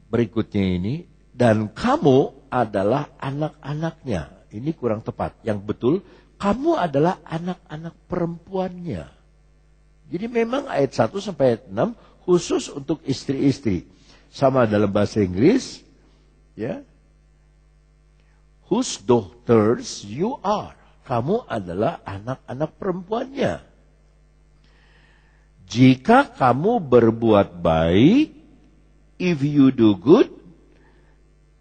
berikutnya ini, dan kamu adalah anak-anaknya. Ini kurang tepat. Yang betul, kamu adalah anak-anak perempuannya. Jadi memang ayat 1 sampai ayat 6 khusus untuk istri-istri. Sama dalam bahasa Inggris, ya. Whose daughters you are. Kamu adalah anak-anak perempuannya. Jika kamu berbuat baik, if you do good,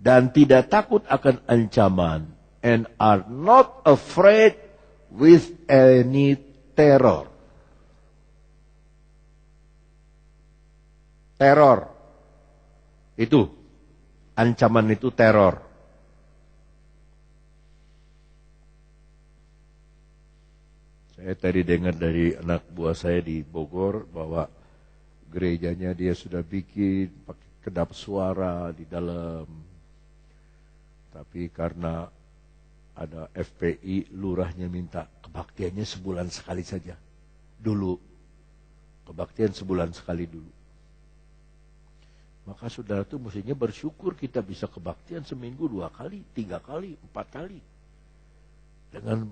dan tidak takut akan ancaman, and are not afraid with any terror. Teror. Itu. Ancaman itu teror. Saya tadi dengar dari anak buah saya di Bogor bahwa gerejanya dia sudah bikin pakai kedap suara di dalam. Tapi karena ada FPI, lurahnya minta kebaktiannya sebulan sekali saja. Dulu. Kebaktian sebulan sekali dulu. Maka saudara itu mestinya bersyukur kita bisa kebaktian seminggu 2 kali, 3 kali, 4 kali. Dengan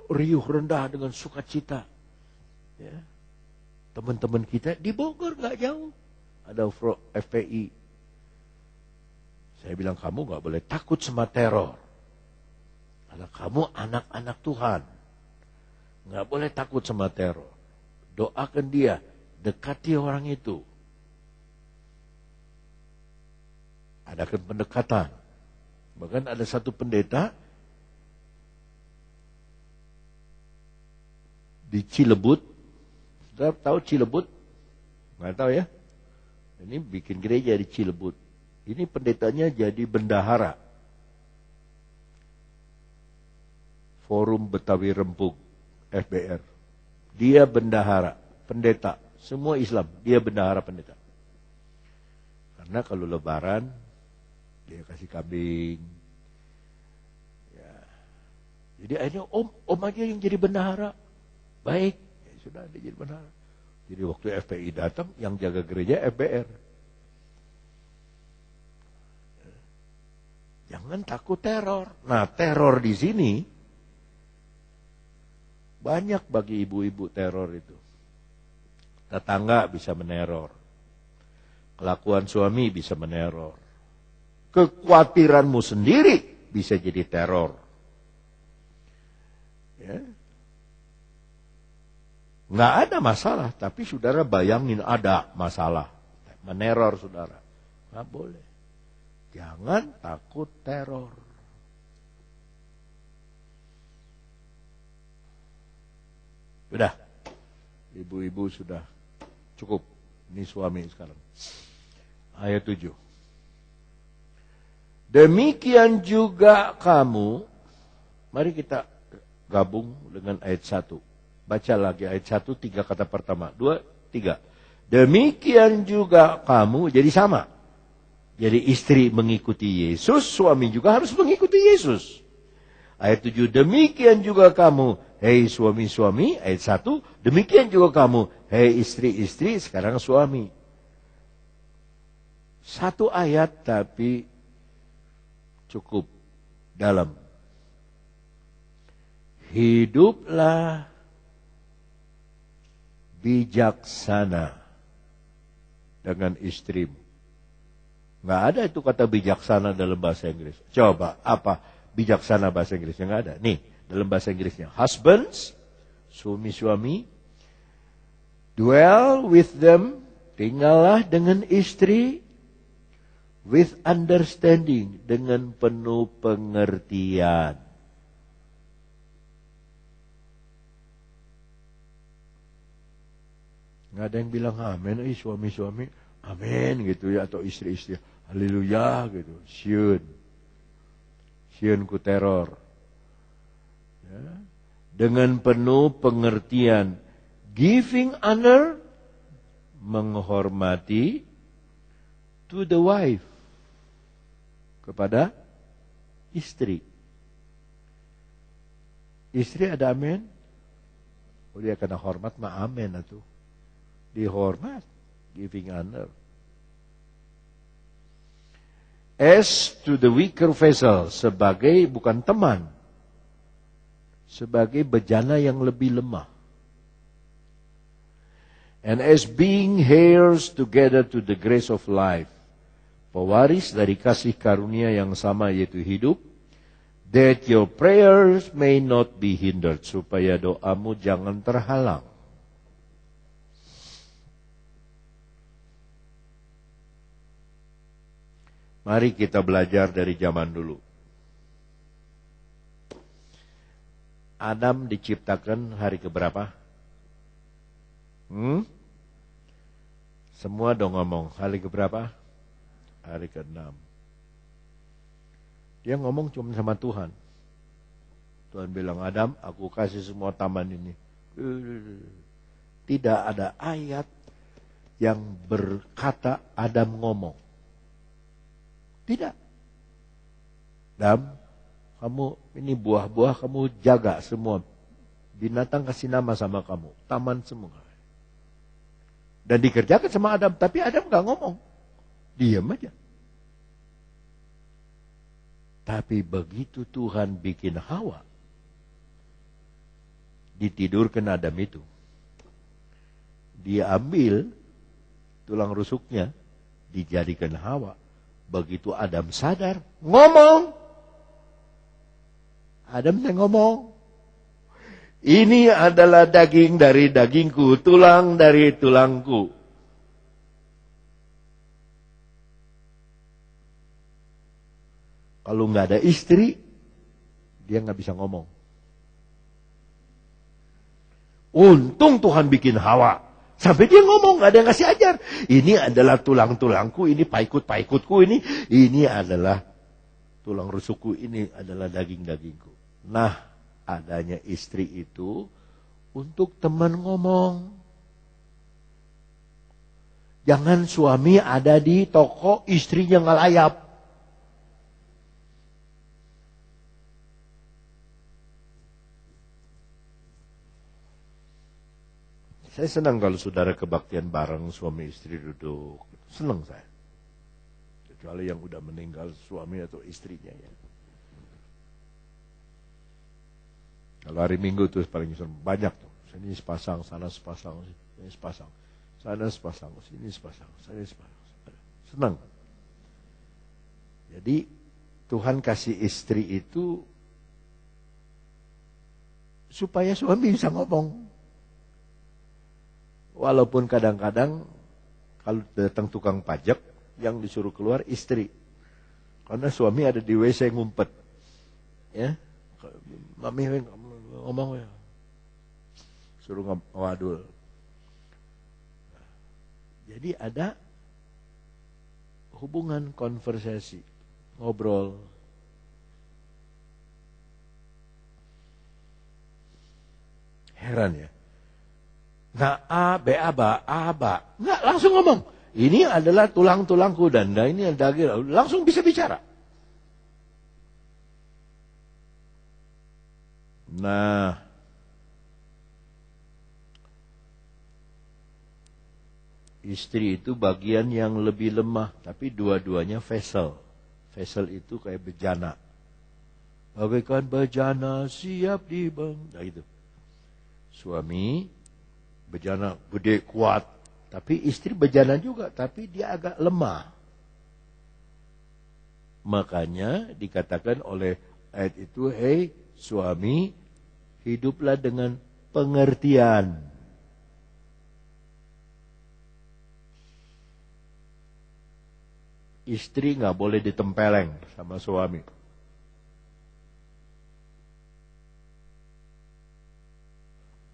riuh rendah, dengan sukacita. Ya. Teman-teman kita di Bogor gak jauh. Ada FPI. Saya bilang kamu gak boleh takut sama teror. Karena kamu anak-anak Tuhan. Gak boleh takut sama teror. Doakan dia. Dekati orang itu. Adakan pendekatan. Bahkan ada satu pendeta di Cilebut. Sudah tahu Cilebut? Nggak tahu ya? Ini bikin gereja di Cilebut. Ini pendetanya jadi bendahara. Forum Betawi Rempung, FBR. Dia bendahara, pendeta. Semua Islam, dia bendahara pendeta. Karena kalau lebaran, dia kasih kambing. Ya. Jadi akhirnya om aja yang jadi bendahara. Baik, ya sudah dia jadi bendahara. Jadi waktu FPI datang, yang jaga gereja FBR. Jangan takut teror. Nah, teror di sini banyak bagi ibu-ibu teror itu. Tetangga bisa meneror. Kelakuan suami bisa meneror. Kekhawatiranmu sendiri bisa jadi teror. Ya. Nggak ada masalah, tapi saudara bayangin ada masalah. Meneror saudara. Nggak boleh. Jangan takut teror. Sudah. Ibu-ibu sudah cukup. Ini suami sekarang. Ayat 7. Demikian juga kamu. Mari kita gabung dengan ayat 1. Baca lagi ayat 1, 3 kata pertama. 2, 3. Demikian juga kamu, jadi sama. Jadi istri mengikuti Yesus, suami juga harus mengikuti Yesus. Ayat 7, demikian juga kamu, hei suami-suami. Ayat 1, demikian juga kamu, hei istri-istri, sekarang suami. Satu ayat tapi cukup dalam. Hiduplah bijaksana dengan istrimu. Nggak ada itu kata bijaksana dalam bahasa Inggris. Coba, apa bijaksana bahasa Inggrisnya? Nggak ada. Nih, dalam bahasa Inggrisnya. Husbands, suami-suami, dwell with them, tinggallah dengan istri, with understanding, dengan penuh pengertian. Nggak ada yang bilang amin, suami-suami, amin gitu ya, atau istri-istri, haleluya gitu, syun ku teror. Ya. Dengan penuh pengertian, giving honor, menghormati, to the wife, kepada istri. Istri ada amin? Oh, dia kena hormat mah amin atuh. Dihormat, giving honor. as to the weaker vessel, sebagai bukan teman, sebagai bejana yang lebih lemah. And as being heirs together to the grace of life, pewaris dari kasih karunia yang sama yaitu hidup, that your prayers may not be hindered, supaya doamu jangan terhalang. Mari kita belajar dari zaman dulu. Adam diciptakan hari keberapa? Semua dong ngomong, hari keberapa? Hari ke-6. Dia ngomong cuma sama Tuhan. Tuhan bilang, Adam, aku kasih semua taman ini. Tidak ada ayat yang berkata Adam ngomong. Tidak. Adam, kamu ini buah-buah kamu jaga semua. Binatang kasih nama sama kamu. Taman semua. Dan dikerjakan sama Adam. Tapi Adam gak ngomong. Diam aja. Tapi begitu Tuhan bikin Hawa. Ditidurkan Adam itu. Dia ambil tulang rusuknya. Dijadikan Hawa. Begitu Adam sadar, ngomong. Adam saya ngomong. Ini adalah daging dari dagingku, tulang dari tulangku. Kalau nggak ada istri, dia nggak bisa ngomong. Untung Tuhan bikin Hawa. Sampai dia ngomong, gak ada yang ngasih ajar. Ini adalah tulang-tulangku, ini paikut-paikutku, ini adalah tulang rusukku, ini adalah daging-dagingku. Nah, adanya istri itu untuk teman ngomong. Jangan suami ada di toko, istrinya ngelayap. Saya senang kalau saudara kebaktian bareng suami istri duduk. Senang saya. Kecuali yang udah meninggal suami atau istrinya ya. Kalau hari Minggu tuh paling banyak tuh. Sini sepasang, sana sepasang, sini sepasang. Sana sepasang, sini sepasang, sana sepasang. Senang. Jadi Tuhan kasih istri itu supaya suami bisa ngomong. Walaupun kadang-kadang kalau datang tukang pajak yang disuruh keluar istri. Karena suami ada di WC ngumpet. Ya. Mami ngomong ya. Suruh ngewadul. Jadi ada hubungan konversasi, ngobrol. Heran ya. Nggak A, B, A, ba. Nggak, langsung ngomong. Ini adalah tulang-tulangku dan ini adalah daging. Langsung bisa bicara. Nah. Istri itu bagian yang lebih lemah. Tapi dua-duanya vessel. Vessel itu kayak bejana. Bagaikan bejana siap dibang. Nah itu. Suami bejana gede kuat, tapi istri bejana juga, tapi dia agak lemah. Makanya dikatakan oleh ayat itu, hei suami, hiduplah dengan pengertian. Istri nggak boleh ditempeleng sama suami.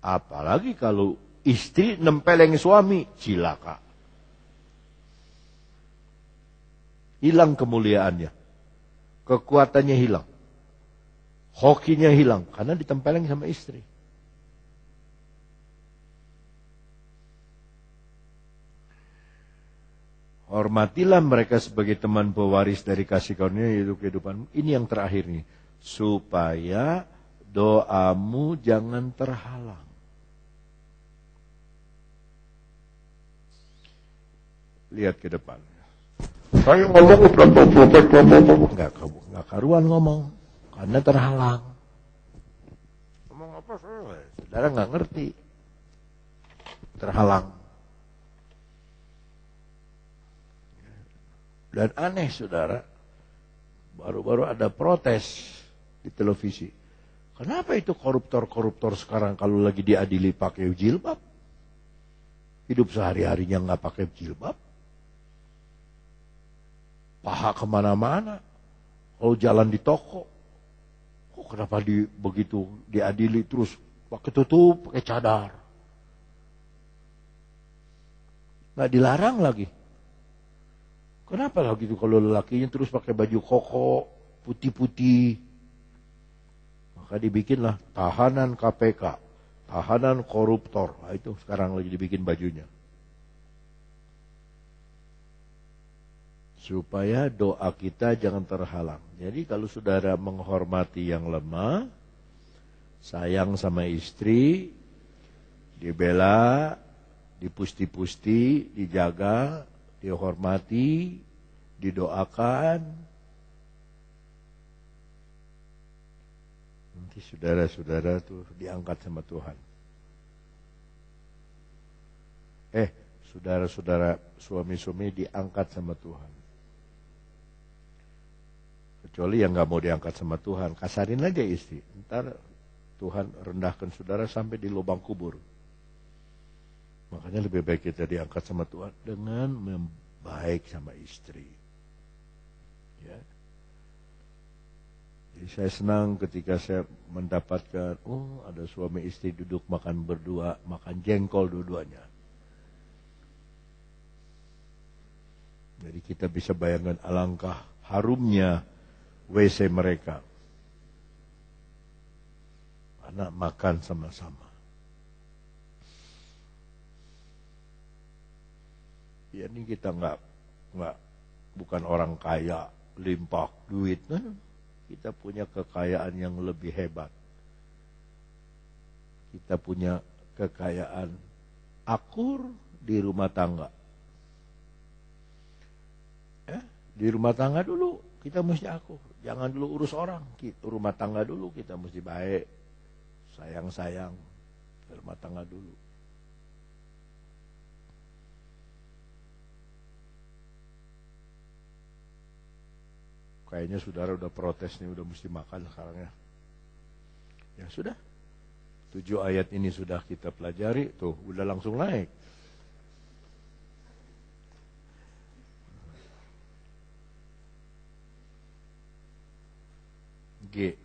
Apalagi kalau istri nempeleng suami, cilaka. Hilang kemuliaannya. Kekuatannya hilang. Hokinya hilang. Karena ditempeleng sama istri. Hormatilah mereka sebagai teman pewaris dari kasih karunia yaitu kehidupan. Ini yang terakhir nih. Supaya doamu jangan terhalang. Lihat ke depan. Saya ngomong tanpa protes, Nggak karuan ngomong, karena terhalang. Ngomong apa saudara nggak ngerti, terhalang. Dan aneh saudara, baru-baru ada protes di televisi. Kenapa itu koruptor-koruptor sekarang kalau lagi diadili pakai jilbab? Hidup sehari-harinya nggak pakai jilbab. Paha kemana-mana. Kalau jalan di toko, kok kenapa begitu diadili terus pakai tutup, pakai cadar? Nggak dilarang lagi. Kenapa lagi itu kalau lelakinya terus pakai baju koko, putih-putih? Maka dibikinlah tahanan KPK, tahanan koruptor. Nah, itu sekarang lagi dibikin bajunya. Supaya doa kita jangan terhalang. Jadi kalau saudara menghormati yang lemah, sayang sama istri, dibela, dipusti-pusti, dijaga, dihormati, didoakan, nanti saudara-saudara tuh diangkat sama Tuhan. Saudara-saudara suami-suami diangkat sama Tuhan. Kecuali yang gak mau diangkat sama Tuhan, kasarin aja istri. Ntar Tuhan rendahkan saudara sampai di lubang kubur. Makanya lebih baik kita diangkat sama Tuhan dengan baik sama istri. Ya. Jadi saya senang ketika saya mendapatkan, ada suami istri duduk makan berdua, makan jengkol dua-duanya. Jadi kita bisa bayangkan alangkah harumnya WC mereka. Anak makan sama-sama. Ya ini kita bukan orang kaya, limpah duit. Kita punya kekayaan yang lebih hebat. Kita punya kekayaan akur di rumah tangga. Di rumah tangga dulu kita mesti akur. Jangan dulu urus orang. Rumah tangga dulu kita mesti baik. Sayang-sayang. Rumah tangga dulu. Kayaknya saudara udah protes nih, udah mesti makan sekarang ya. Ya sudah. 7 ayat ini sudah kita pelajari. Tuh, udah langsung naik. G.